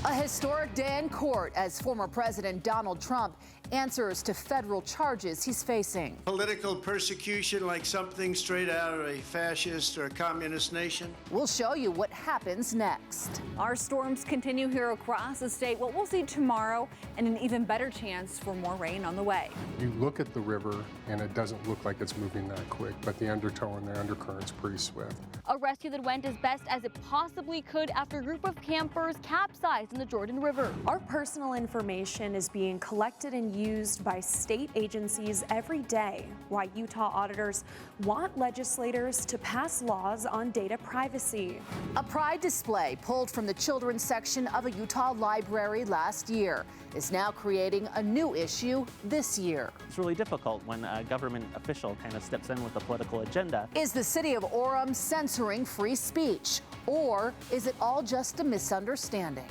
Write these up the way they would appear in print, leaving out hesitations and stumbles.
A historic day in court as former President Donald Trump answers to federal charges he's facing. Political persecution like something straight out of a fascist or a communist nation. We'll show you what happens next. Our storms continue here across the state. What we'll see tomorrow, and an even better chance for more rain on the way. You look at the river and it doesn't look like it's moving that quick, but the undertow and the undercurrent's pretty swift. A rescue that went as best as it possibly could after a group of campers capsized in the Jordan River. Our personal information is being collected and used by state agencies every day, why Utah auditors want legislators to pass laws on data privacy. A pride display pulled from the children's section of a Utah library last year is now creating a new issue this year. It's really difficult when a government official kind of steps in with a political agenda. Is the city of Orem censoring free speech, or is it all just a misunderstanding?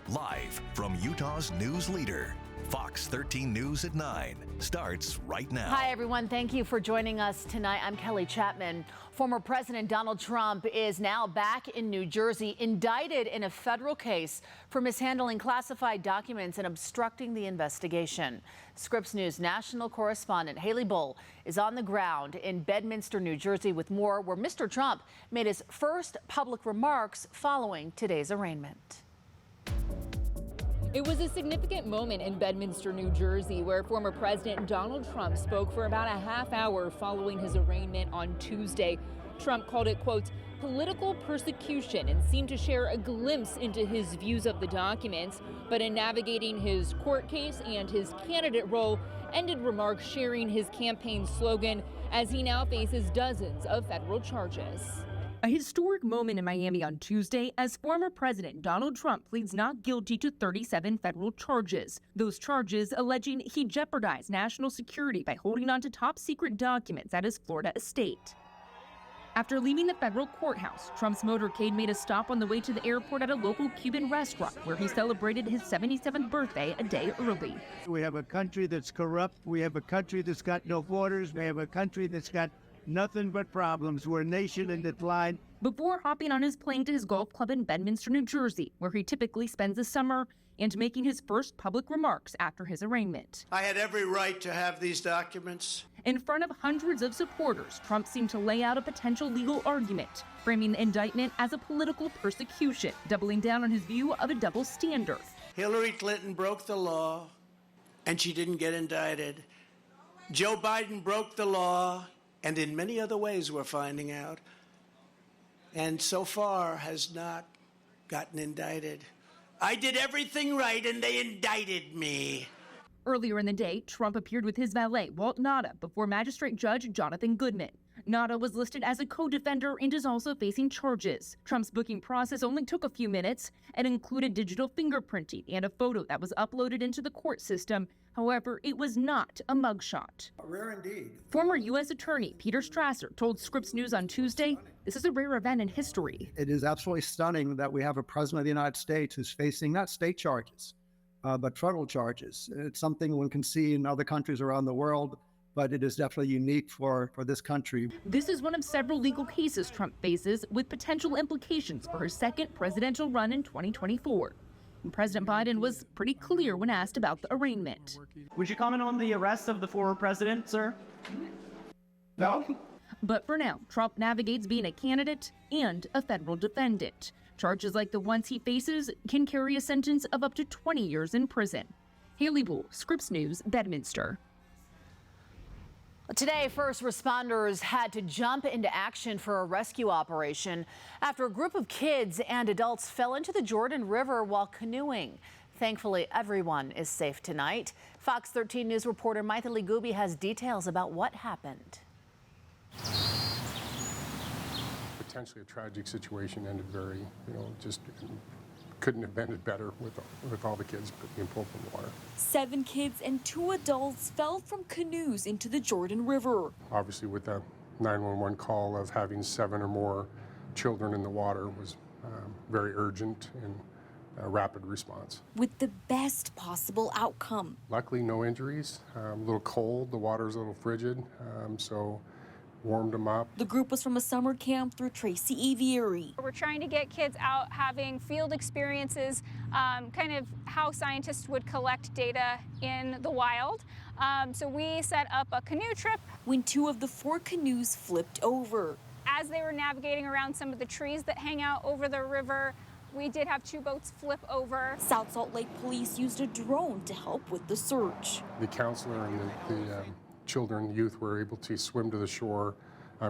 Live from Utah's news leader, Fox 13 News at 9 starts right now. Hi, everyone. Thank you for joining us tonight. I'm Kelly Chapman. Former President Donald Trump is now back in New Jersey, indicted in a federal case for mishandling classified documents and obstructing the investigation. Scripps News national correspondent Haley Bull is on the ground in Bedminster, New Jersey, with more, where Mr. Trump made his first public remarks following today's arraignment. It was a significant moment in Bedminster, New Jersey, where former President Donald Trump spoke for about a half hour following his arraignment on Tuesday. Trump called it, quote, political persecution, and seemed to share a glimpse into his views of the documents. But in navigating his court case and his candidate role, ended remarks sharing his campaign slogan as he now faces dozens of federal charges. A historic moment in Miami on Tuesday as former President Donald Trump pleads not guilty to 37 federal charges. Those charges alleging he jeopardized national security by holding on to top secret documents at his Florida estate. After leaving the federal courthouse, Trump's motorcade made a stop on the way to the airport at a local Cuban restaurant where he celebrated his 77th birthday a day early. We have a country that's corrupt. We have a country that's got no borders. We have a country that's got nothing but problems. We're a nation in decline. Before hopping on his plane to his golf club in Bedminster, New Jersey, where he typically spends the summer, and making his first public remarks after his arraignment. I had every right to have these documents. In front of hundreds of supporters, Trump seemed to lay out a potential legal argument, framing the indictment as a political persecution, doubling down on his view of a double standard. Hillary Clinton broke the law, and she didn't get indicted. Joe Biden broke the law, and in many other ways we're finding out, and so far has not gotten indicted. I did everything right, and they indicted me. Earlier in the day, Trump appeared with his valet, Walt Nauta, before Magistrate Judge Jonathan Goodman. Nauta was listed as a co-defendant and is also facing charges. Trump's booking process only took a few minutes and included digital fingerprinting and a photo that was uploaded into the court system. However, it was not a mugshot. Rare indeed. Former U.S. Attorney Peter Strasser told Scripps News on Tuesday, this is a rare event in history. It is absolutely stunning that we have a president of the United States who's facing not state charges, but federal charges. It's something one can see in other countries around the world, but it is definitely unique for this country. This is one of several legal cases Trump faces with potential implications for his second presidential run in 2024. And President Biden was pretty clear when asked about the arraignment. Would you comment on the arrest of the former president, sir? No. But for now, Trump navigates being a candidate and a federal defendant. Charges like the ones he faces can carry a sentence of up to 20 years in prison. Haley Bull, Scripps News, Bedminster. Today, first responders had to jump into action for a rescue operation after a group of kids and adults fell into the Jordan River while canoeing. Thankfully, everyone is safe tonight. Fox 13 News reporter Maithili Gubi has details about what happened. Potentially a tragic situation, ended very, just couldn't have ended better with all the kids being pulled from the water. 7 kids and 2 adults fell from canoes into the Jordan River. Obviously, with the 911 call of having 7 or more children in the water was very urgent and a rapid response. With the best possible outcome. Luckily, no injuries. A little cold, the water's a little frigid, so warmed them up. The group was from a summer camp through Tracy Aviary. We're trying to get kids out having field experiences, kind of how scientists would collect data in the wild. So we set up a canoe trip. When 2 of the 4 canoes flipped over. As they were navigating around some of the trees that hang out over the river, we did have 2 boats flip over. South Salt Lake Police used a drone to help with the search. The counselor and the children, youth were able to swim to the shore,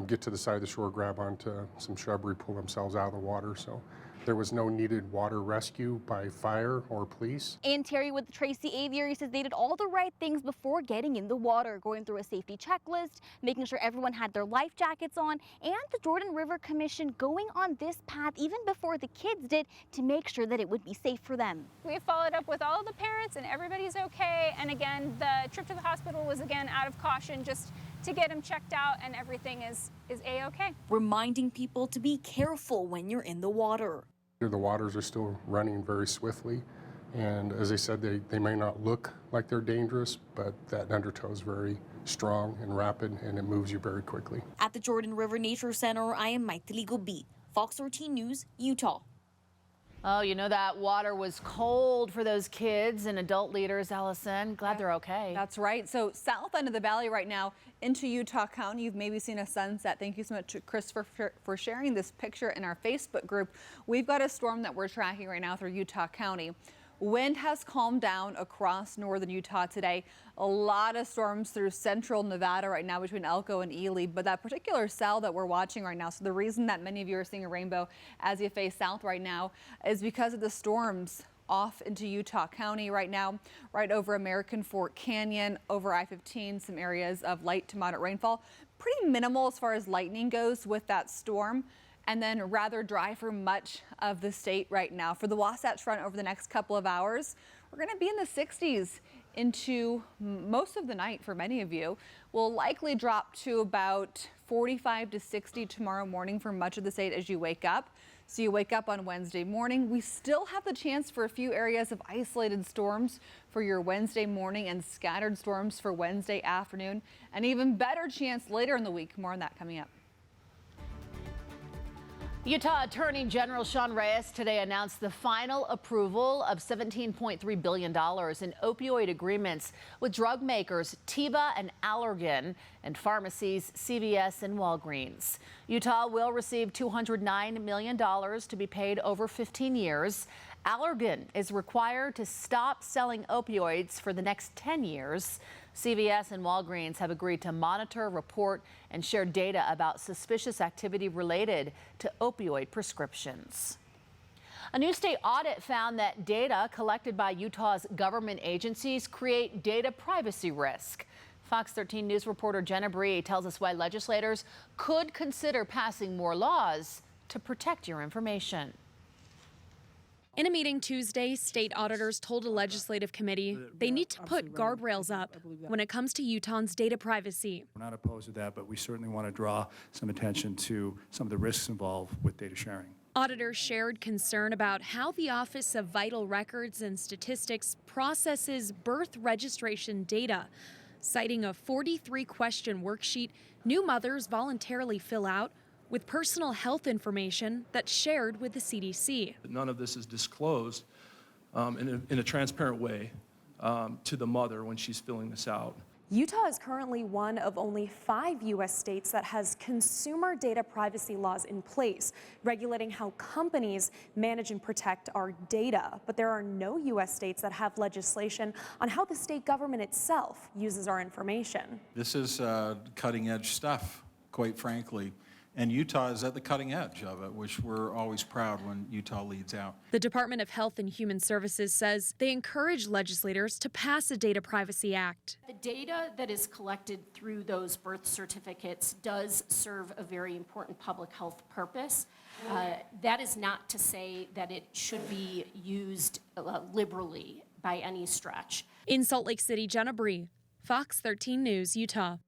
get to the side of the shore, grab onto some shrubbery, pull themselves out of the water. So there was no needed water rescue by fire or police. And Terry with the Tracy Aviary says they did all the right things before getting in the water, going through a safety checklist, making sure everyone had their life jackets on, and the Jordan River Commission going on this path even before the kids did to make sure that it would be safe for them. We followed up with all of the parents and everybody's okay. And again, the trip to the hospital was again out of caution, just to get them checked out, and everything is A-okay. Reminding people to be careful when you're in the water. The waters are still running very swiftly, and as I said, they may not look like they're dangerous, but that undertow is very strong and rapid, and it moves you very quickly. At the Jordan River Nature Center, I am Maithili Gobi, Fox 13 News, Utah. Oh, you know that water was cold for those kids and adult leaders, Allison. Glad they're okay. That's right. So south end of the valley right now into Utah County, you've maybe seen a sunset. Thank you so much to Chris for sharing this picture in our Facebook group. We've got a storm that we're tracking right now through Utah County. Wind has calmed down across northern Utah today. A lot of storms through central Nevada right now between Elko and Ely, but that particular cell that we're watching right now, so the reason that many of you are seeing a rainbow as you face south right now is because of the storms off into Utah County right now, right over American Fork Canyon, over I-15, some areas of light to moderate rainfall. Pretty minimal as far as lightning goes with that storm. And then rather dry for much of the state right now. For the Wasatch Front over the next couple of hours, we're going to be in the 60s into most of the night for many of you. We'll likely drop to about 45 to 60 tomorrow morning for much of the state as you wake up. So you wake up on Wednesday morning. We still have the chance for a few areas of isolated storms for your Wednesday morning and scattered storms for Wednesday afternoon. An even better chance later in the week. More on that coming up. Utah Attorney General Sean Reyes today announced the final approval of $17.3 billion in opioid agreements with drug makers Teva and Allergan and pharmacies CVS and Walgreens. Utah will receive $209 million to be paid over 15 years. Allergan is required to stop selling opioids for the next 10 years. CVS and Walgreens have agreed to monitor, report, and share data about suspicious activity related to opioid prescriptions. A new state audit found that data collected by Utah's government agencies create data privacy risk. Fox 13 News reporter Jenna Bree tells us why legislators could consider passing more laws to protect your information. In a meeting Tuesday, state auditors told a legislative committee they need to put guardrails up when it comes to Utahns' data privacy. We're not opposed to that, but we certainly want to draw some attention to some of the risks involved with data sharing. Auditors shared concern about how the Office of Vital Records and Statistics processes birth registration data, citing a 43-question worksheet new mothers voluntarily fill out with personal health information that's shared with the CDC. None of this is disclosed in a transparent way to the mother when she's filling this out. Utah is currently one of only 5 U.S. states that has consumer data privacy laws in place, regulating how companies manage and protect our data. But there are no U.S. states that have legislation on how the state government itself uses our information. This is cutting edge stuff, quite frankly. And Utah is at the cutting edge of it, which we're always proud when Utah leads out. The Department of Health and Human Services says they encourage legislators to pass a Data Privacy Act. The data that is collected through those birth certificates does serve a very important public health purpose. That is not to say that it should be used liberally by any stretch. In Salt Lake City, Jenna Bree, Fox 13 News, Utah.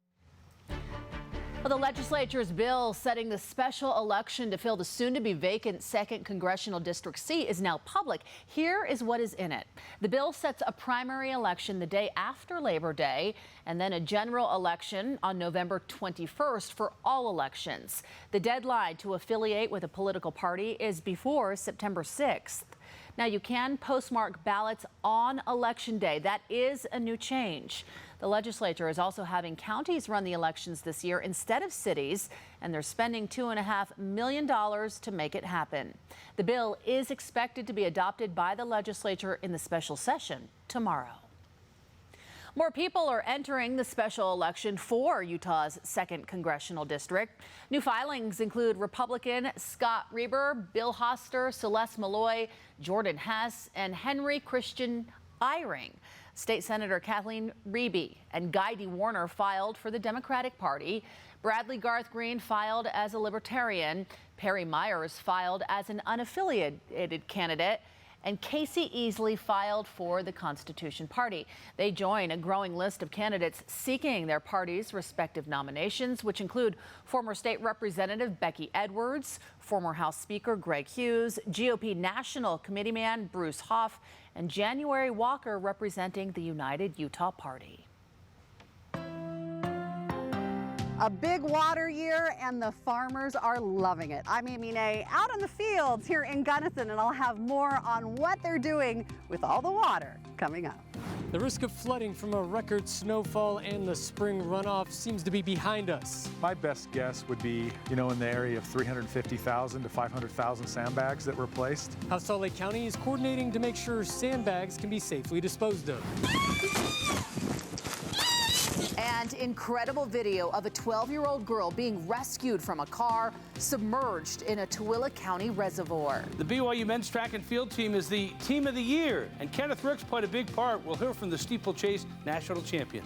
Well, the legislature's bill setting the special election to fill the soon-to-be vacant 2nd Congressional District seat is now public. Here is what is in it. The bill sets a primary election the day after Labor Day and then a general election on November 21st for all elections. The deadline to affiliate with a political party is before September 6th. Now, you can postmark ballots on Election Day. That is a new change. The legislature is also having counties run the elections this year instead of cities, and they're spending $2.5 million to make it happen. The bill is expected to be adopted by the legislature in the special session tomorrow. More people are entering the special election for Utah's 2nd Congressional District. New filings include Republican Scott Reber, Bill Hoster, Celeste Malloy, Jordan Hess, and Henry Christian Eyring. State Senator Kathleen Reby and Guy D. Warner filed for the Democratic Party. Bradley Garth Green filed as a Libertarian. Perry Myers filed as an unaffiliated candidate. And Casey Easley filed for the Constitution Party. They join a growing list of candidates seeking their party's respective nominations, which include former State Representative Becky Edwards, former House Speaker Greg Hughes, GOP National Committeeman Bruce Hoff, and January Walker representing the United Utah Party. A big water year, and the farmers are loving it. I'm Amy Nay, out in the fields here in Gunnison, and I'll have more on what they're doing with all the water coming up. The risk of flooding from a record snowfall and the spring runoff seems to be behind us. My best guess would be, in the area of 350,000 to 500,000 sandbags that were placed. How Salt Lake County is coordinating to make sure sandbags can be safely disposed of. And incredible video of a 12-year-old girl being rescued from a car submerged in a Tooele County reservoir. The BYU men's track and field team is the team of the year, and Kenneth Ricks played a big part. We'll hear from the steeplechase national champion.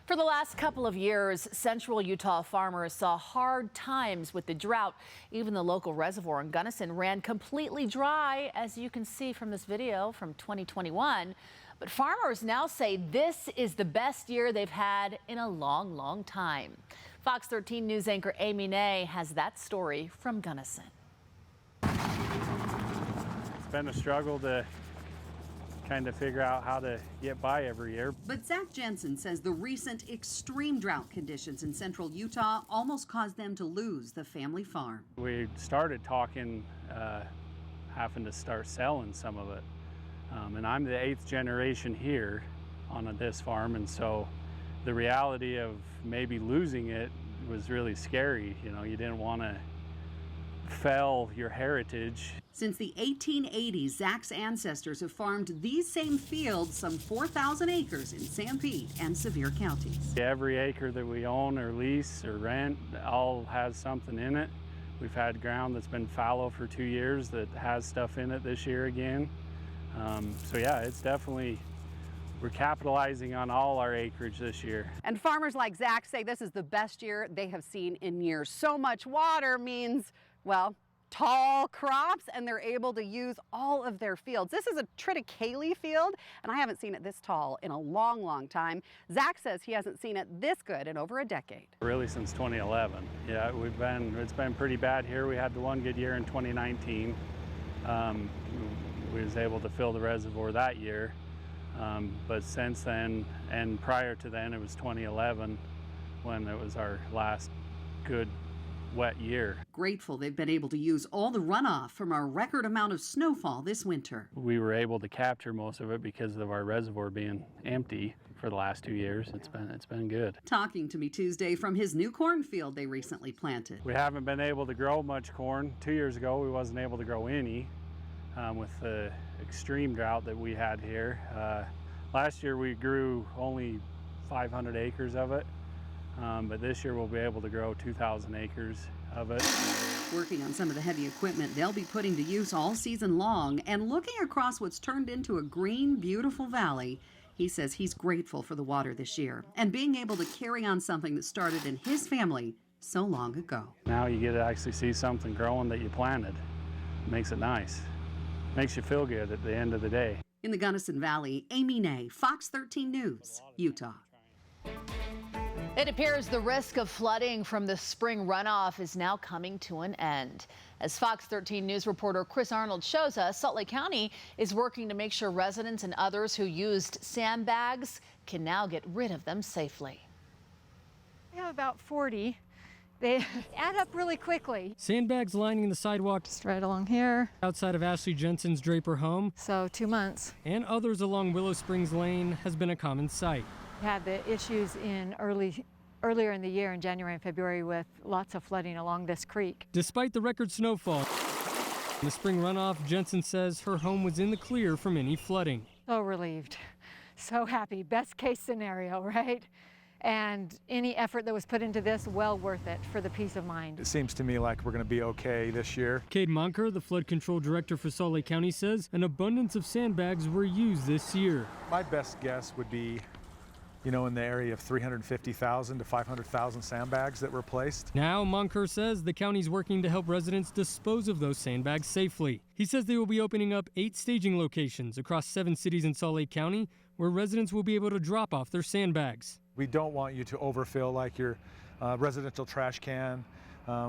For the last couple of years, central Utah farmers saw hard times with the drought. Even the local reservoir in Gunnison ran completely dry, as you can see from this video from 2021. But farmers now say this is the best year they've had in a long, long time. Fox 13 News anchor Amy Nay has that story from Gunnison. It's been a struggle to kind of figure out how to get by every year. But Zach Jensen says the recent extreme drought conditions in central Utah almost caused them to lose the family farm. We started talking, having to start selling some of it. And I'm the 8th generation here on this farm, and so the reality of maybe losing it was really scary. You didn't want to fell your heritage. Since the 1880s, Zach's ancestors have farmed these same fields, some 4,000 acres in Sanpete and Sevier counties. Every acre that we own or lease or rent all has something in it. We've had ground that's been fallow for 2 years that has stuff in it this year again. So yeah, it's definitely, we're capitalizing on all our acreage this year. And farmers like Zach say this is the best year they have seen in years. So much water means, well, tall crops, and they're able to use all of their fields. This is a Triticale field, and I haven't seen it this tall in a long, long time. Zach says he hasn't seen it this good in over a decade. Really since 2011. Yeah, it's been pretty bad here. We had the one good year in 2019. We was able to fill the reservoir that year. But since then, and prior to then, it was 2011 when it was our last good wet year. Grateful they've been able to use all the runoff from our record amount of snowfall this winter. We were able to capture most of it because of our reservoir being empty for the last 2 years. It's been good. Talking to me Tuesday from his new cornfield they recently planted. We haven't been able to grow much corn. 2 years ago, we wasn't able to grow any with the extreme drought that we had here. Last year, we grew only 500 acres of it. But this year we'll be able to grow 2,000 acres of it. Working on some of the heavy equipment they'll be putting to use all season long, and looking across what's turned into a green, beautiful valley, he says he's grateful for the water this year and being able to carry on something that started in his family so long ago. Now you get to actually see something growing that you planted. It makes it nice. Makes you feel good at the end of the day. In the Gunnison Valley, Amy Nay, Fox 13 News, Utah. It appears the risk of flooding from the spring runoff is now coming to an end. As Fox 13 News reporter Chris Arnold shows us, Salt Lake County is working to make sure residents and others who used sandbags can now get rid of them safely. We have about 40. They add up really quickly. Sandbags lining the sidewalk Just right along here. outside of Ashley Jensen's Draper home So 2 months. and others along Willow Springs Lane has been a common sight. We had the issues in earlier in the year, in January and February, with lots of flooding along this creek. Despite the record snowfall in the spring runoff, Jensen says her home was in the clear from any flooding. So relieved, so happy. Best case scenario, right? And any effort that was put into this, well worth it for the peace of mind. It seems to me like we're going to be okay this year. Cade Monker, the flood control director for Salt Lake County, says an abundance of sandbags were used this year. My best guess would be, in the area of 350,000 to 500,000 sandbags that were placed. Now, Monker says the county's working to help residents dispose of those sandbags safely. He says they will be opening up 8 staging locations across 7 cities in Salt Lake County where residents will be able to drop off their sandbags. We don't want you to overfill like your residential trash can.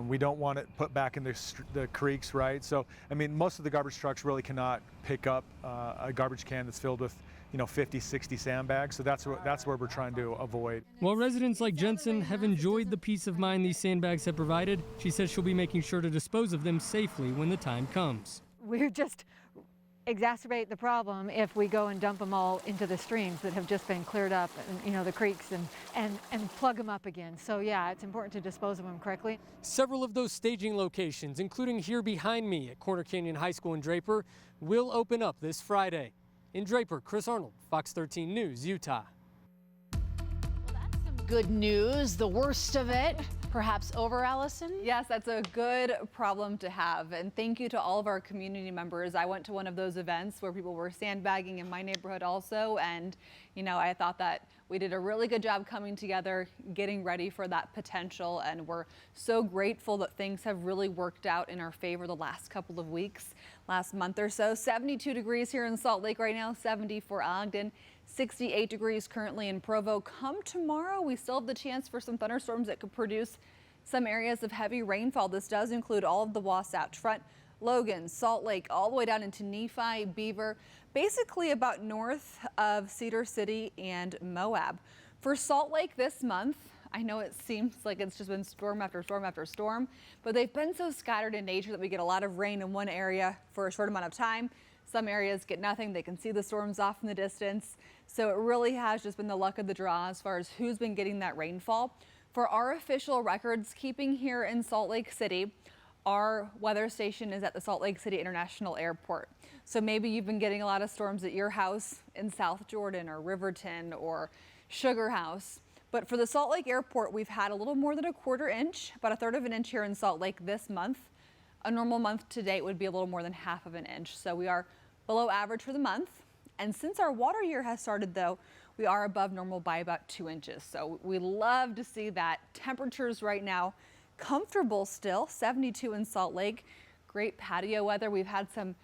We don't want it put back in the creeks, right? So, most of the garbage trucks really cannot pick up a garbage can that's filled with 50, 60 sandbags. So that's where we're trying to avoid. While residents like Jensen have enjoyed the peace of mind these sandbags have provided, she says she'll be making sure to dispose of them safely when the time comes. We're just exacerbate the problem if we go and dump them all into the streams that have just been cleared up, and the creeks, and plug them up again. So yeah, it's important to dispose of them correctly. Several of those staging locations, including here behind me at Corner Canyon High School in Draper, will open up this Friday. In Draper, Chris Arnold, Fox 13 News, Utah. Good news, the worst of it perhaps over, Allison? Yes, that's a good problem to have. And thank you to all of our community members. I went to one of those events where people were sandbagging in my neighborhood also. And, I thought that we did a really good job coming together, getting ready for that potential. And we're so grateful that things have really worked out in our favor the last couple of weeks, last month or so. 72 degrees here in Salt Lake right now, 70 for Ogden. 68 degrees currently in Provo. Come tomorrow, we still have the chance for some thunderstorms that could produce some areas of heavy rainfall. This does include all of the Wasatch Front, Logan, Salt Lake, all the way down into Nephi, Beaver, basically about north of Cedar City and Moab. For Salt Lake this month, I know it seems like it's just been storm after storm after storm, but they've been so scattered in nature that we get a lot of rain in one area for a short amount of time. Some areas get nothing. They can see the storms off in the distance. So it really has just been the luck of the draw as far as who's been getting that rainfall. For our official records keeping here in Salt Lake City, our weather station is at the Salt Lake City International Airport. So maybe you've been getting a lot of storms at your house in South Jordan or Riverton or Sugar House. But for the Salt Lake Airport, we've had a little more than a quarter inch, about a third of an inch here in Salt Lake this month. A normal month to date would be a little more than half of an inch. So we are below average for the month. And since our water year has started, though, we are above normal by about 2 inches. So we love to see that. Temperatures right now comfortable still, 72 in Salt Lake. Great patio weather. We've had some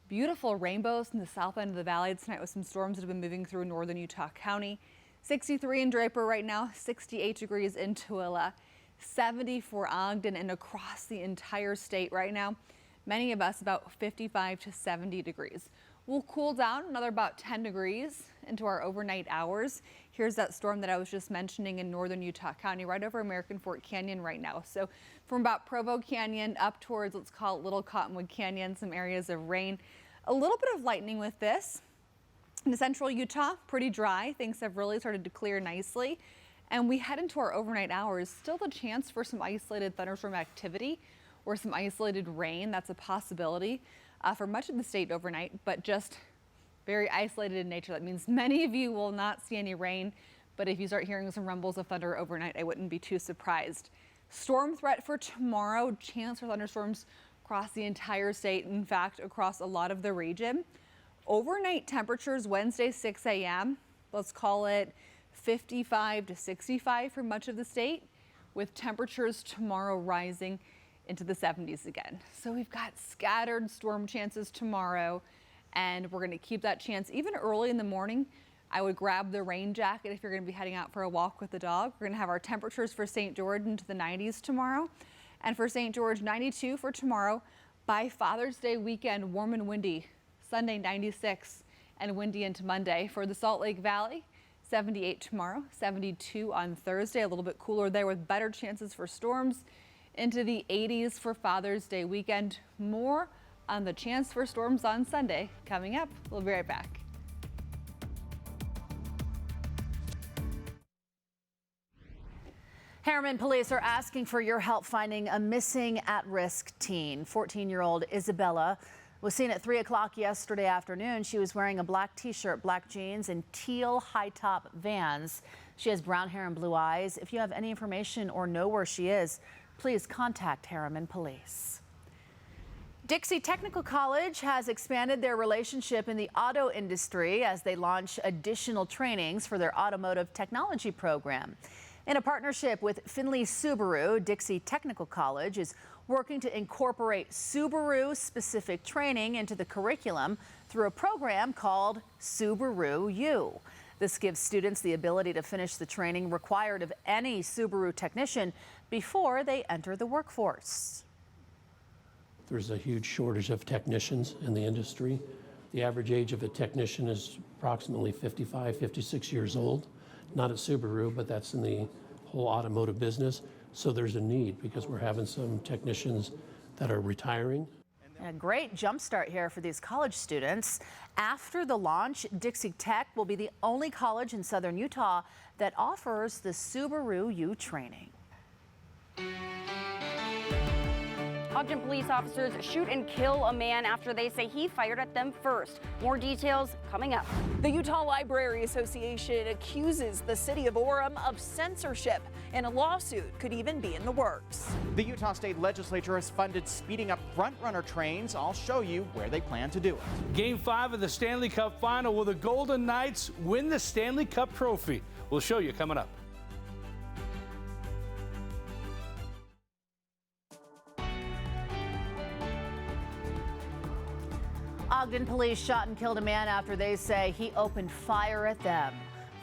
beautiful rainbows in the south end of the valley tonight with some storms that have been moving through northern Utah County. 63 in Draper right now, 68 degrees in Tooele, 70 for Ogden, and across the entire state right now, many of us about 55 to 70 degrees. We'll cool down another about 10 degrees into our overnight hours. Here's that storm that I was just mentioning in northern Utah County, right over American Fork Canyon right now. So from about Provo Canyon up towards, let's call it Little Cottonwood Canyon, some areas of rain. A little bit of lightning with this. In central Utah, pretty dry. Things have really started to clear nicely. And we head into our overnight hours, still the chance for some isolated thunderstorm activity or some isolated rain. That's a possibility for much of the state overnight, but just very isolated in nature. That means many of you will not see any rain, but if you start hearing some rumbles of thunder overnight, I wouldn't be too surprised. Storm threat for tomorrow, chance for thunderstorms across the entire state, in fact, across a lot of the region. Overnight temperatures Wednesday, 6 a.m., let's call it 55 to 65 for much of the state, with temperatures tomorrow rising into the 70s again. So we've got scattered storm chances tomorrow and we're going to keep that chance even early in the morning. I would grab the rain jacket if you're going to be heading out for a walk with the dog. We're going to have our temperatures for St. George into the 90s tomorrow. And for St. George, 92 for tomorrow. By Father's Day weekend, warm and windy. Sunday, 96 and windy into Monday. For the Salt Lake Valley, 78 tomorrow, 72 on Thursday. A little bit cooler there with better chances for storms. Into the 80s for Father's Day weekend. More on the chance for storms on Sunday coming up. We'll be right back. Harriman police are asking for your help finding a missing at-risk teen. 14-year-old Isabella was seen at 3 o'clock yesterday afternoon. She was wearing a black t-shirt, black jeans, and teal high-top Vans. She has brown hair and blue eyes. If you have any information or know where she is, please contact Harriman police. Dixie Technical College has expanded their relationship in the auto industry as they launch additional trainings for their automotive technology program. In a partnership with Findlay Subaru, Dixie Technical College is working to incorporate Subaru-specific training into the curriculum through a program called Subaru U. This gives students the ability to finish the training required of any Subaru technician before they enter the workforce. There's a huge shortage of technicians in the industry. The average age of a technician is approximately 55, 56 years old. Not at Subaru, but that's in the whole automotive business. So there's a need because we're having some technicians that are retiring. A great jumpstart here for these college students. After the launch, Dixie Tech will be the only college in southern Utah that offers the Subaru U training. Ogden police officers shoot and kill a man after they say he fired at them first. More details coming up. The Utah Library Association accuses the city of Orem of censorship, and a lawsuit could even be in the works. The Utah State Legislature has funded speeding up front-runner trains. I'll show you where they plan to do it. Game 5 of the Stanley Cup Final. Will the Golden Knights win the Stanley Cup trophy? We'll show you coming up. Ogden police shot and killed a man after they say he opened fire at them.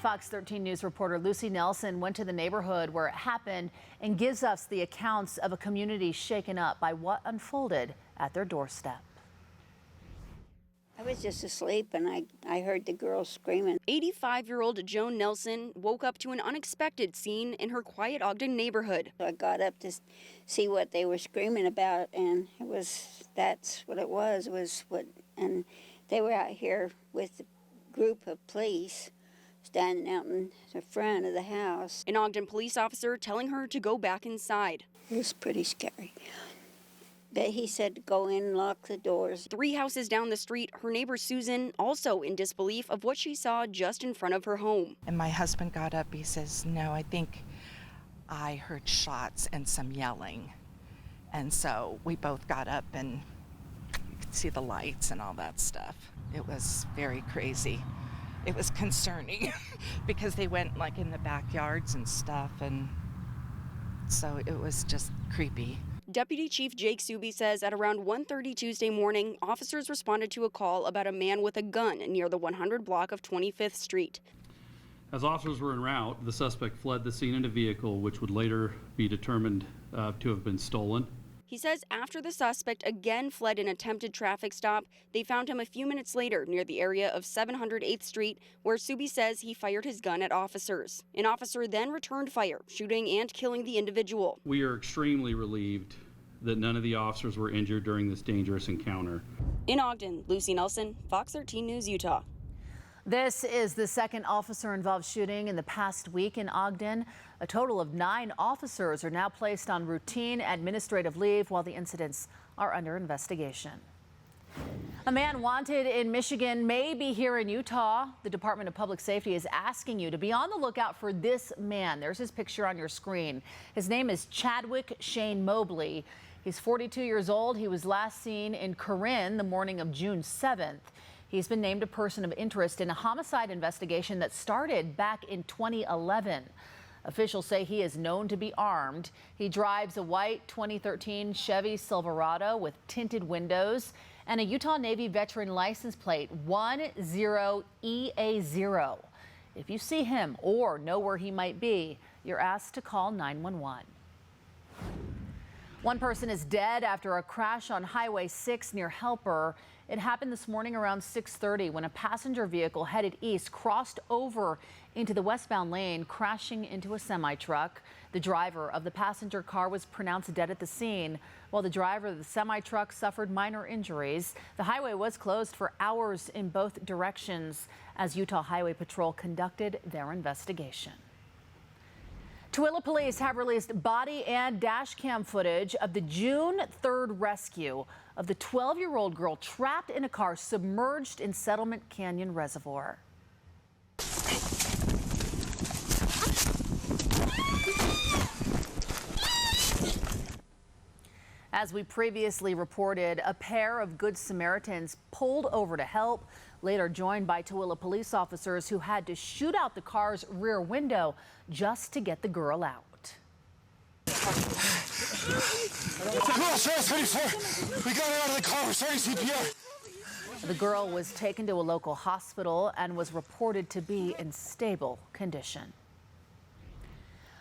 Fox 13 News reporter Lucy Nelson went to the neighborhood where it happened and gives us the accounts of a community shaken up by what unfolded at their doorstep. I was just asleep and I heard the girls screaming. 85-year-old Joan Nelson woke up to an unexpected scene in her quiet Ogden neighborhood. I got up to see what they were screaming about, and that's what it was and they were out here with a group of police standing out in the front of the house. An Ogden police officer telling her to go back inside. It was pretty scary. But he said to go in and lock the doors. 3 houses down the street, her neighbor Susan also in disbelief of what she saw just in front of her home. And my husband got up, he says, no, I think I heard shots and some yelling. And so we both got up and you could see the lights and all that stuff. It was very crazy. It was concerning because they went like in the backyards and stuff, and so it was just creepy. Deputy Chief Jake Suby says at around 1:30 Tuesday morning, officers responded to a call about a man with a gun near the 100 block of 25th Street. As officers were en route, the suspect fled the scene in a vehicle which would later be determined to have been stolen. He says after the suspect again fled an attempted traffic stop, they found him a few minutes later near the area of 708th Street, where Suby says he fired his gun at officers. An officer then returned fire, shooting and killing the individual. We are extremely relieved that none of the officers were injured during this dangerous encounter. In Ogden, Lucy Nelson, Fox 13 News, Utah. This is the second officer-involved shooting in the past week in Ogden. A total of 9 officers are now placed on routine administrative leave while the incidents are under investigation. A man wanted in Michigan may be here in Utah. The Department of Public Safety is asking you to be on the lookout for this man. There's his picture on your screen. His name is Chadwick Shane Mobley. He's 42 years old. He was last seen in Corinne the morning of June 7th. He's been named a person of interest in a homicide investigation that started back in 2011. Officials say he is known to be armed. He drives a white 2013 Chevy Silverado with tinted windows and a Utah Navy veteran license plate 10EA0. If you see him or know where he might be, you're asked to call 911. One person is dead after a crash on Highway 6 near Helper. It happened this morning around 6:30 when a passenger vehicle headed east crossed over into the westbound lane, crashing into a semi-truck. The driver of the passenger car was pronounced dead at the scene, while the driver of the semi-truck suffered minor injuries. The highway was closed for hours in both directions as Utah Highway Patrol conducted their investigation. Tooele police have released body and dash cam footage of the June 3rd rescue of the 12-year-old girl trapped in a car submerged in Settlement Canyon Reservoir. As we previously reported, a pair of Good Samaritans pulled over to help, later joined by Tooele police officers who had to shoot out the car's rear window just to get the girl out. We got her out of the car. We're starting CPR. The girl was taken to a local hospital and was reported to be in stable condition.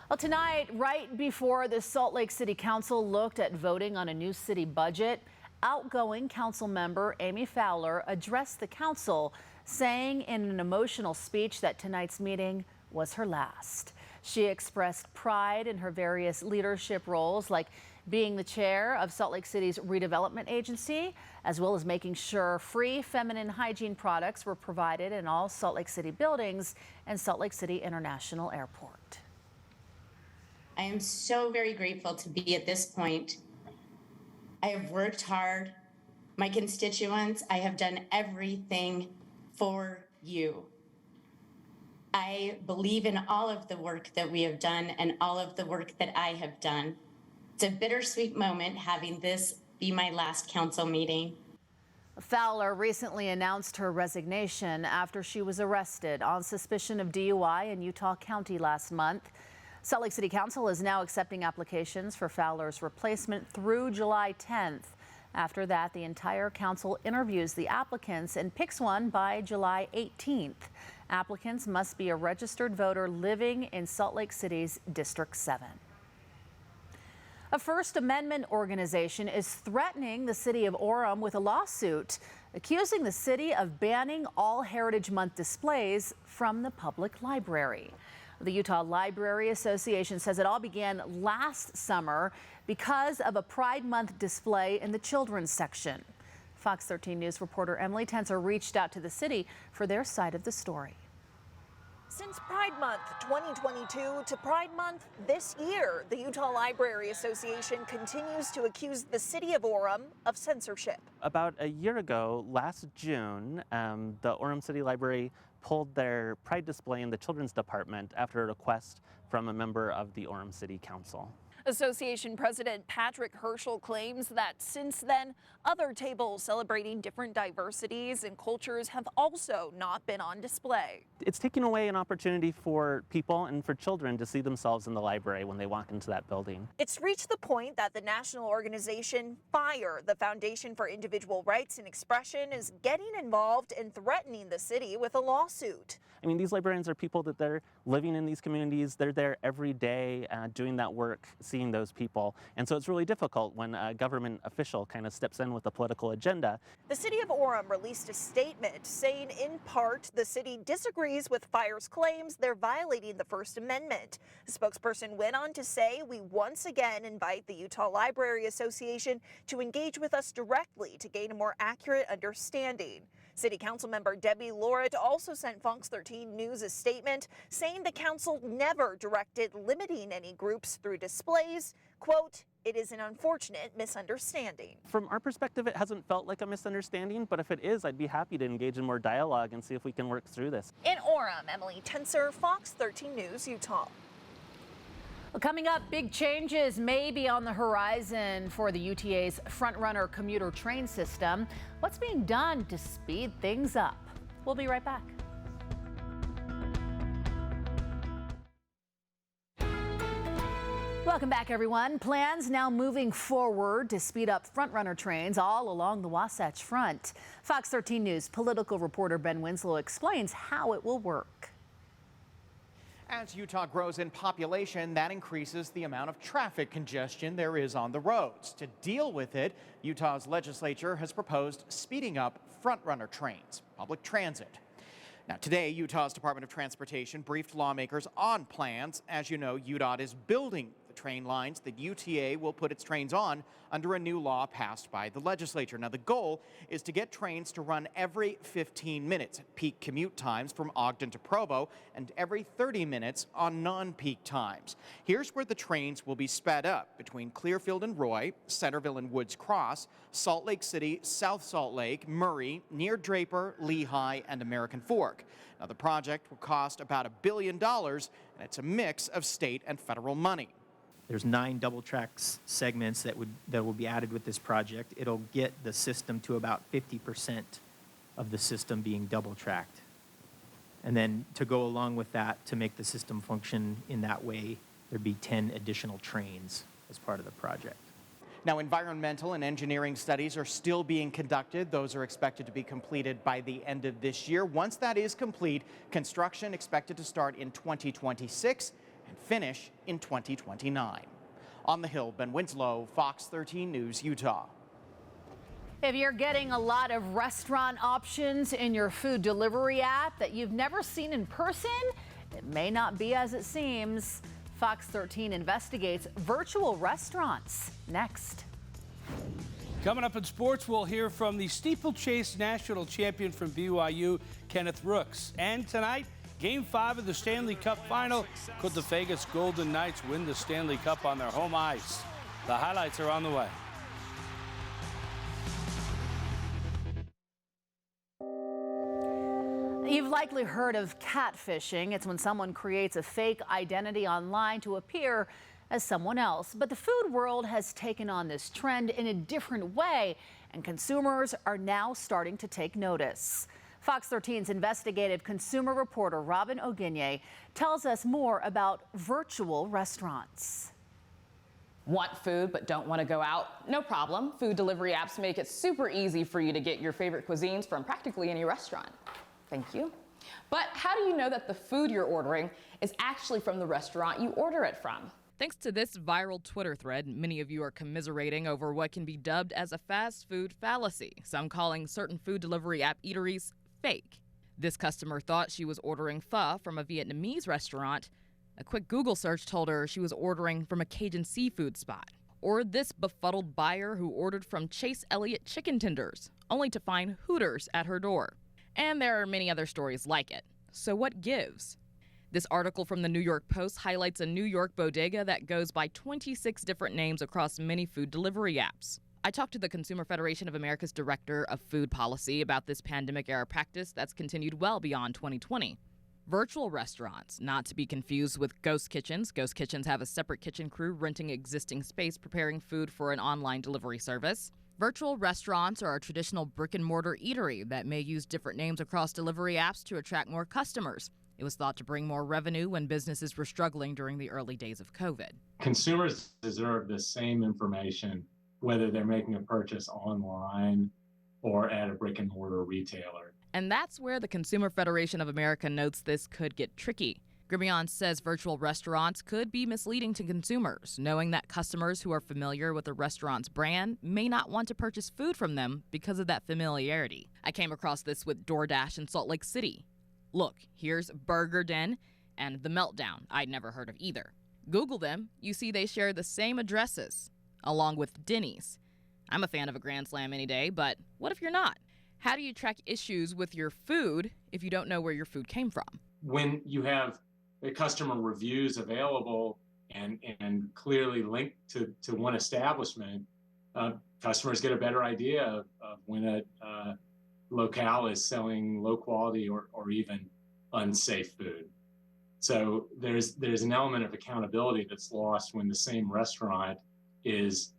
Well, tonight, right before the Salt Lake City Council looked at voting on a new city budget, outgoing council member Amy Fowler addressed the council, saying in an emotional speech that tonight's meeting was her last. She expressed pride in her various leadership roles, like being the chair of Salt Lake City's redevelopment agency, as well as making sure free feminine hygiene products were provided in all Salt Lake City buildings and Salt Lake City International Airport. I am so very grateful to be at this point. I have worked hard. My constituents, I have done everything for you. I believe in all of the work that we have done and all of the work that I have done. It's a bittersweet moment having this be my last council meeting. Fowler recently announced her resignation after she was arrested on suspicion of DUI in Utah County last month. Salt Lake City Council is now accepting applications for Fowler's replacement through July 10th. After that, the entire council interviews the applicants and picks one by July 18th. Applicants must be a registered voter living in Salt Lake City's District 7. A First Amendment organization is threatening the city of Orem with a lawsuit, accusing the city of banning all Heritage Month displays from the public library. The Utah Library Association says it all began last summer because of a Pride Month display in the children's section. Fox 13 News reporter Emily Tenser reached out to the city for their side of the story. Since Pride Month 2022 to Pride Month this year, the Utah Library Association continues to accuse the city of Orem of censorship. About a year ago, last June, the Orem City Library pulled their Pride display in the children's department after a request from a member of the Orem City Council. Association President Patrick Herschel claims that since then, other tables celebrating different diversities and cultures have also not been on display. It's taking away an opportunity for people and for children to see themselves in the library when they walk into that building. It's reached the point that the national organization FIRE, the Foundation for Individual Rights and Expression, is getting involved and threatening the city with a lawsuit. I mean, these librarians are people that they're living in these communities. They're there every day doing that work, seeing those people. And so it's really difficult when a government official kind of steps in with a political agenda. The city of Orem released a statement saying in part the city disagrees with FIRE's claims they're violating the First Amendment. The spokesperson went on to say, we once again invite the Utah Library Association to engage with us directly to gain a more accurate understanding. City Council member Debbie Lorette also sent Fox 13 News a statement saying the council never directed limiting any groups through displays. Quote, it is an unfortunate misunderstanding. From our perspective, it hasn't felt like a misunderstanding, but if it is, I'd be happy to engage in more dialogue and see if we can work through this. In Orem, Emily Tenser, Fox 13 News, Utah. Well, coming up, big changes may be on the horizon for the UTA's front-runner commuter train system. What's being done to speed things up? We'll be right back. Welcome back, everyone. Plans now moving forward to speed up front-runner trains all along the Wasatch Front. Fox 13 News political reporter Ben Winslow explains how it will work. As Utah grows in population, that increases the amount of traffic congestion there is on the roads. To deal with it, Utah's legislature has proposed speeding up front-runner trains, public transit. Now, today, Utah's Department of Transportation briefed lawmakers on plans. As you know, UDOT is building the train lines that UTA will put its trains on under a new law passed by the legislature. Now, the goal is to get trains to run every 15 minutes at peak commute times from Ogden to Provo and every 30 minutes on non-peak times. Here's where the trains will be sped up between Clearfield and Roy, Centerville and Woods Cross, Salt Lake City, South Salt Lake, Murray, near Draper, Lehigh, and American Fork. Now, the project will cost about $1 billion, and it's a mix of state and federal money. There's 9 double track segments that will be added with this project. It'll get the system to about 50% of the system being double tracked. And then to go along with that, to make the system function in that way, there'd be 10 additional trains as part of the project. Now, environmental and engineering studies are still being conducted. Those are expected to be completed by the end of this year. Once that is complete, construction expected to start in 2026 and finish in 2029. On the Hill, Ben Winslow, Fox 13 News, Utah. If you're getting a lot of restaurant options in your food delivery app that you've never seen in person, it may not be as it seems. Fox 13 investigates virtual restaurants. Next. Coming up in sports, we'll hear from the steeplechase national champion from BYU, Kenneth Rooks. And tonight, Game 5 of the Stanley Cup Final. Could the Vegas Golden Knights win the Stanley Cup on their home ice? The highlights are on the way. You've likely heard of catfishing. It's when someone creates a fake identity online to appear as someone else. But the food world has taken on this trend in a different way, and consumers are now starting to take notice. Fox 13's investigative consumer reporter Robin Oginye tells us more about virtual restaurants. Want food but don't want to go out? No problem. Food delivery apps make it super easy for you to get your favorite cuisines from practically any restaurant. Thank you. But how do you know that the food you're ordering is actually from the restaurant you order it from? Thanks to this viral Twitter thread, many of you are commiserating over what can be dubbed as a fast food fallacy, some calling certain food delivery app eateries fake. This customer thought she was ordering pho from a Vietnamese restaurant. A quick Google search told her she was ordering from a Cajun seafood spot. Or this befuddled buyer who ordered from Chase Elliott chicken tenders, only to find Hooters at her door. And there are many other stories like it. So what gives? This article from the New York Post highlights a New York bodega that goes by 26 different names across many food delivery apps. I talked to the Consumer Federation of America's Director of Food Policy about this pandemic-era practice that's continued well beyond 2020. Virtual restaurants, not to be confused with ghost kitchens. Ghost kitchens have a separate kitchen crew renting existing space preparing food for an online delivery service. Virtual restaurants are a traditional brick-and-mortar eatery that may use different names across delivery apps to attract more customers. It was thought to bring more revenue when businesses were struggling during the early days of COVID. Consumers deserve the same information whether they're making a purchase online or at a brick-and-mortar retailer. And that's where the Consumer Federation of America notes this could get tricky. Grimion says virtual restaurants could be misleading to consumers, knowing that customers who are familiar with the restaurant's brand may not want to purchase food from them because of that familiarity. I came across this with DoorDash in Salt Lake City. Look, here's Burger Den and The Meltdown. I'd never heard of either. Google them, you see they share the same addresses, along with Denny's. I'm a fan of a Grand Slam any day, but what if you're not? How do you track issues with your food if you don't know where your food came from? When you have the customer reviews available and clearly linked to one establishment, customers get a better idea of when a locale is selling low quality or even unsafe food. So there's an element of accountability that's lost when the same restaurant is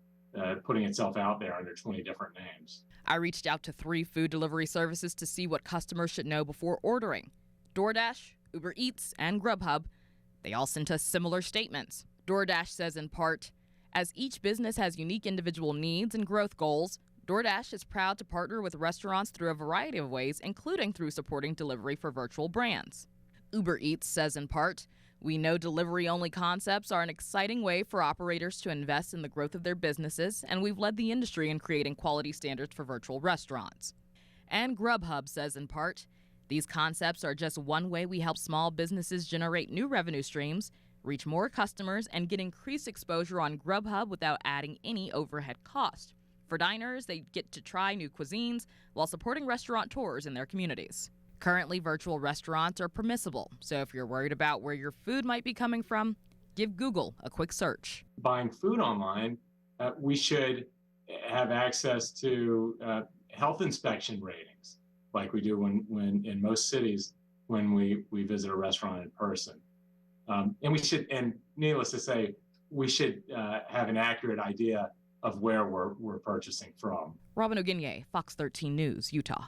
putting itself out there under 20 different names. I reached out to 3 food delivery services to see what customers should know before ordering. DoorDash, Uber Eats, and Grubhub. They all sent us similar statements. DoorDash says in part, as each business has unique individual needs and growth goals, DoorDash is proud to partner with restaurants through a variety of ways, including through supporting delivery for virtual brands. Uber Eats says in part, we know delivery-only concepts are an exciting way for operators to invest in the growth of their businesses, and we've led the industry in creating quality standards for virtual restaurants. And Grubhub says in part, these concepts are just one way we help small businesses generate new revenue streams, reach more customers, and get increased exposure on Grubhub without adding any overhead cost. For diners, they get to try new cuisines while supporting restaurateurs in their communities. Currently, virtual restaurants are permissible, so if you're worried about where your food might be coming from, give Google a quick search. Buying food online, we should have access to health inspection ratings, like we do when in most cities when we visit a restaurant in person. And we should, and needless to say, we should have an accurate idea of where we're purchasing from. Robin O'Guinier, Fox 13 News, Utah.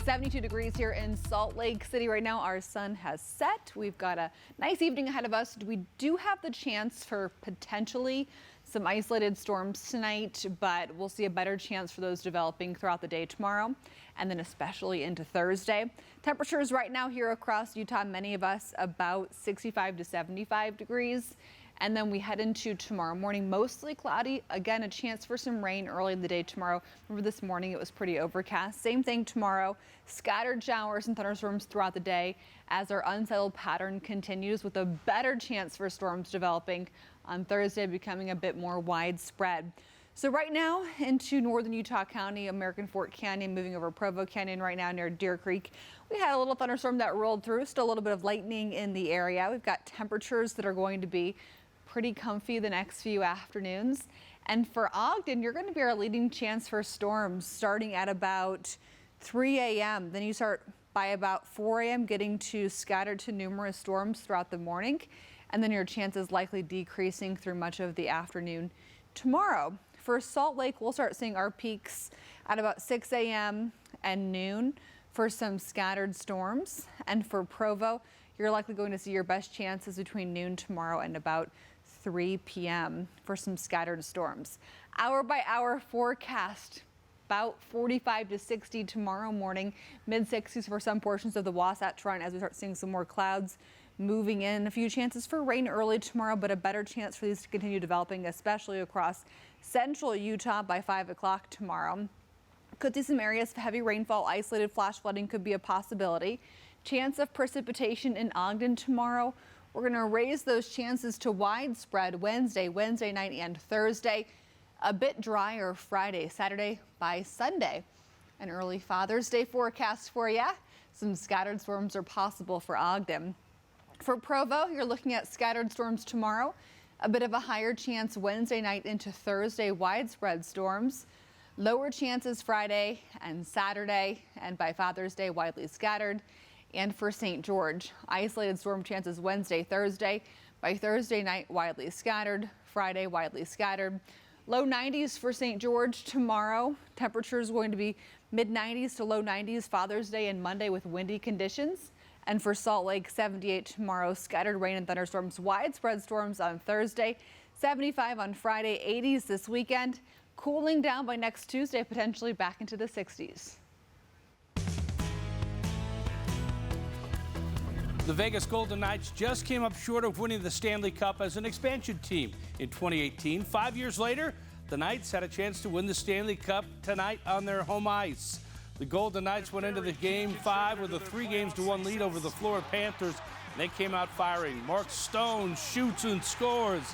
72 degrees here in Salt Lake City right now. Our sun has set. We've got a nice evening ahead of us. We do have the chance for potentially some isolated storms tonight, but we'll see a better chance for those developing throughout the day tomorrow and then especially into Thursday. Temperatures right now here across Utah, many of us about 65 to 75 degrees. And then we head into tomorrow morning, mostly cloudy. Again, a chance for some rain early in the day tomorrow. Remember this morning it was pretty overcast. Same thing tomorrow. Scattered showers and thunderstorms throughout the day as our unsettled pattern continues, with a better chance for storms developing on Thursday, becoming a bit more widespread. So right now into northern Utah County, American Fork Canyon, moving over Provo Canyon right now near Deer Creek. We had a little thunderstorm that rolled through, still a little bit of lightning in the area. We've got temperatures that are going to be pretty comfy the next few afternoons. And for Ogden, you're going to be our leading chance for storms starting at about 3 a.m. Then you start by about 4 a.m. getting to scattered to numerous storms throughout the morning. And then your chances likely decreasing through much of the afternoon tomorrow. For Salt Lake, we'll start seeing our peaks at about 6 a.m. and noon for some scattered storms. And for Provo, you're likely going to see your best chances between noon tomorrow and about 3 p.m. for some scattered storms. Hour by hour forecast, about 45 to 60 tomorrow morning, mid-60s for some portions of the Wasatch Front as we start seeing some more clouds moving in. A few chances for rain early tomorrow, but a better chance for these to continue developing, especially across central Utah by 5 o'clock tomorrow. Could see some areas of heavy rainfall. Isolated flash flooding could be a possibility. Chance of precipitation in Ogden tomorrow. We're going to raise those chances to widespread Wednesday night and Thursday. A bit drier Friday, Saturday by Sunday. An early Father's Day forecast for you. Some scattered storms are possible for Ogden. For Provo, you're looking at scattered storms tomorrow. A bit of a higher chance Wednesday night into Thursday, widespread storms. Lower chances Friday and Saturday, and by Father's Day, widely scattered. And for St. George, isolated storm chances Wednesday, Thursday. By Thursday night, widely scattered. Friday, widely scattered. Low 90s for St. George tomorrow. Temperatures going to be mid 90s to low 90s Father's Day and Monday with windy conditions. And for Salt Lake, 78 tomorrow. Scattered rain and thunderstorms. Widespread storms on Thursday. 75 on Friday. 80s this weekend. Cooling down by next Tuesday, potentially back into the 60s. The Vegas Golden Knights just came up short of winning the Stanley Cup as an expansion team in 2018. 5 years later, the Knights had a chance to win the Stanley Cup tonight on their home ice. The Golden Knights went into the Game 5 with a 3-1 lead over the Florida Panthers. And they came out firing. Mark Stone shoots and scores.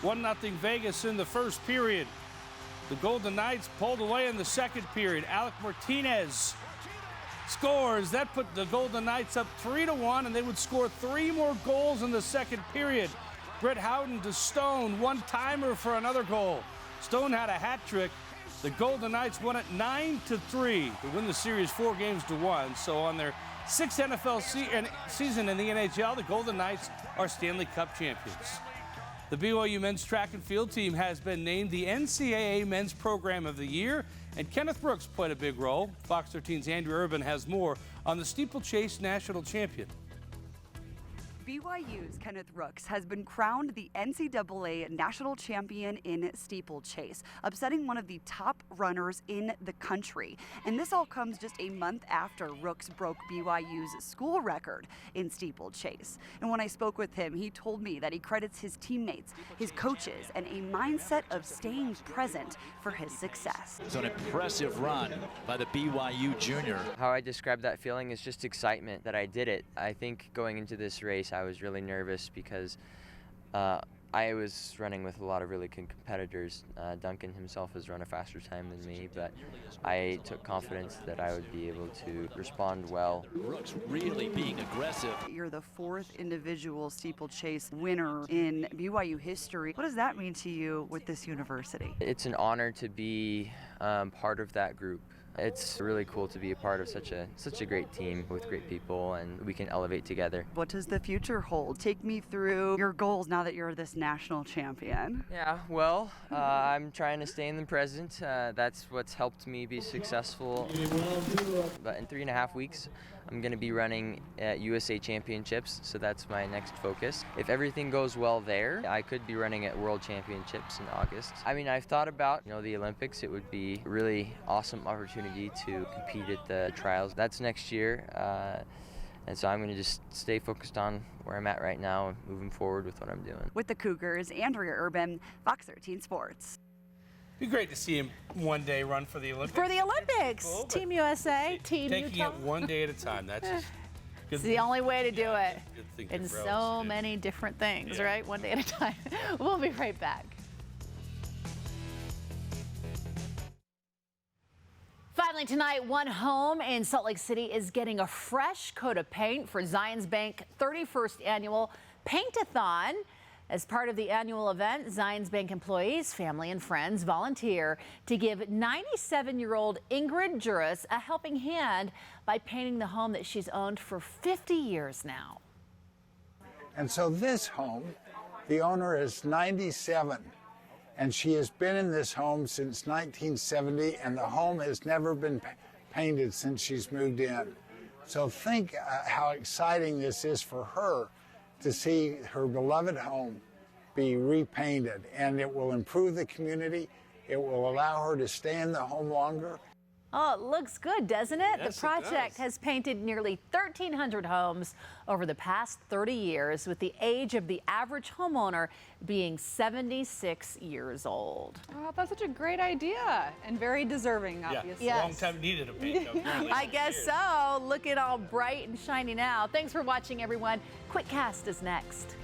1-0 Vegas in the first period. The Golden Knights pulled away in the second period. Alec Martinez scores. That put the Golden Knights up 3-1, and they would score 3 more goals in the second period. Brett Howden to Stone, one-timer for another goal. Stone had a hat trick. The Golden Knights won it 9-3 to win the series 4-1. So on their 6th NFL season in the NHL, the Golden Knights are Stanley Cup champions. The BYU men's track and field team has been named the NCAA Men's Program of the Year, and Kenneth Brooks played a big role. Fox 13's Andrew Urban has more on the steeplechase national champion. BYU's Kenneth Rooks has been crowned the NCAA national champion in steeplechase, upsetting one of the top runners in the country. And this all comes just a month after Rooks broke BYU's school record in steeplechase. And when I spoke with him, he told me that he credits his teammates, his coaches, and a mindset of staying present for his success. It's an impressive run by the BYU junior. How I describe that feeling is just excitement that I did it. I think going into this race, I was really nervous because I was running with a lot of really good competitors. Duncan himself has run a faster time than me, but I took confidence that I would be able to respond well. Rooks really being aggressive. You're the 4th individual steeplechase winner in BYU history. What does that mean to you with this university? It's an honor to be part of that group. It's really cool to be a part of such a great team with great people, and we can elevate together. What does the future hold? Take me through your goals now that you're this national champion. Yeah, well, I'm trying to stay in the present. That's what's helped me be successful. But in 3.5 weeks, I'm going to be running at USA Championships, so that's my next focus. If everything goes well there, I could be running at World Championships in August. I mean, I've thought about, the Olympics. It would be a really awesome opportunity to compete at the trials. That's next year, and so I'm going to just stay focused on where I'm at right now and moving forward with what I'm doing. With the Cougars, Andrea Urban, Fox 13 Sports. It'd be great to see him one day run for the Olympics. For the Olympics, Cool, Team USA, Team taking Utah. it one day at a time. That's just It's the only way to do it. good thing In for Rose so to do. many different things, Yeah. right? One day at a time. We'll be right back. Finally tonight, one home in Salt Lake City is getting a fresh coat of paint for Zions Bank 31st annual Paint-a-thon. As part of the annual event, Zions Bank employees, family, and friends volunteer to give 97-year-old Ingrid Juris a helping hand by painting the home that she's owned for 50 years now. And so this home, the owner is 97, and she has been in this home since 1970, and the home has never been painted since she's moved in. So think how exciting this is for her to see her beloved home be repainted, and it will improve the community. It will allow her to stay in the home longer. Oh, it looks good, doesn't it? Yes, The project it does. has painted nearly 1,300 homes over the past 30 years, with the age of the average homeowner being 76 years old. Oh, that's such a great idea and very deserving, obviously. Yeah, long time needed a paint job. I guess so. Looking all bright and shiny now. Thanks for watching, everyone. Quick Cast is next.